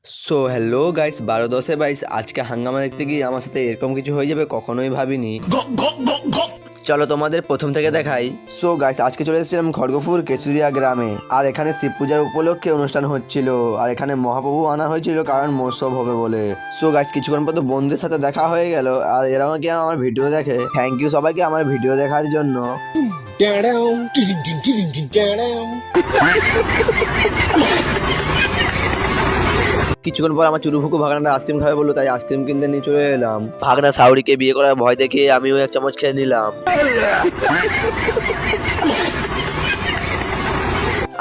So hello guys 12-10-22 আজকে হাঙ্গামা দেখতে গিয়ে আমার সাথে এরকম কিছু হয়ে যাবে কখনোই ভাবিনি। চলো তোমাদের প্রথম থেকে দেখাই। সো গাইস আজকে চলে এসেছিলাম খড়গপুর কেশুরিয়া গ্রামে, আর এখানে শিব পূজার উপলক্ষে অনুষ্ঠান হচ্ছিল, আর এখানে মহাপ্রভু আনা হয়েছিল কারণ মহোৎসব হবে বলে। সো গাইস কিছুক্ষণ পর তো বন্ধুদের সাথে দেখা হয়ে গেল, আর এরাও কি আমার ভিডিও দেখে। থ্যাংক ইউ সবাইকে আমার ভিডিও দেখার জন্য। কিছুক্ষণ পর আমার চুরুফুকু ভাগনাটা আইসক্রিম খাবে বললো, তাই আইসক্রিম কিনতে নিয়ে চলে এলাম। ভাগনা সাউরিকে বিয়ে করার ভয় দেখে আমিও এক চামচ খেয়ে নিলাম।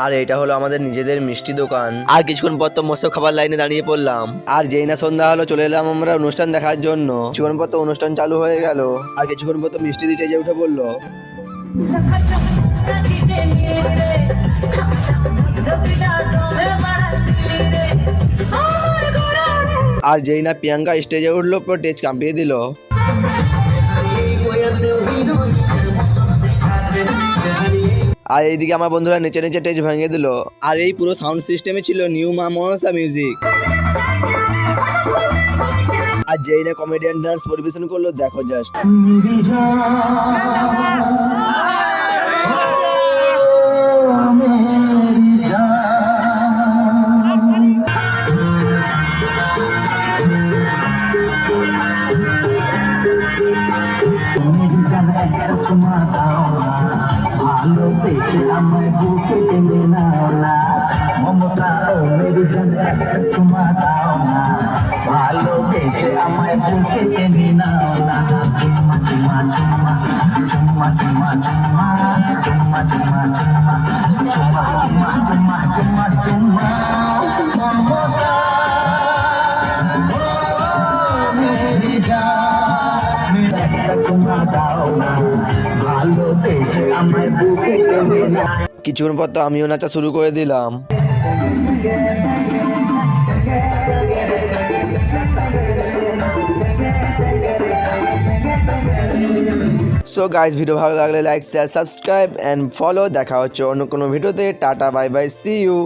আর এটা হলো আমাদের নিজেদের মিষ্টি দোকান। আর কিছুক্ষণ পর তো মৎস্য খাবার লাইনে দাঁড়িয়ে পড়লাম, আর যেই না সন্ধ্যা হলো চলে এলাম আমরা অনুষ্ঠান দেখার জন্য। কিছুক্ষণ পর তো অনুষ্ঠান চালু হয়ে গেল, আর কিছুক্ষণ পর তো মিষ্টি দিতে যে উঠে পড়লো। আর যেই না প্রিয়াঙ্কা স্টেজে উঠলো পুরো টেজ কাঁপিয়ে দিল। আর এইদিকে আমার বন্ধুরা নেচে নেচে টেজ ভেঙে দিল। আর এই পুরো সাউন্ড সিস্টেমে ছিল নিউ মা মনসা মিউজিক। আর যেই না কমেডিয়ান ডান্স পরিবেশন করলো, দেখো জাস্ট। কিছুক্ষণ পর তো আমিও নাচা শুরু করে দিলাম। সো গাইস ভিডিও ভালো লাগলে like share subscribe and follow. দেখা হচ্ছে অন্য কোনো ভিডিওতে। Tata bye bye, see you.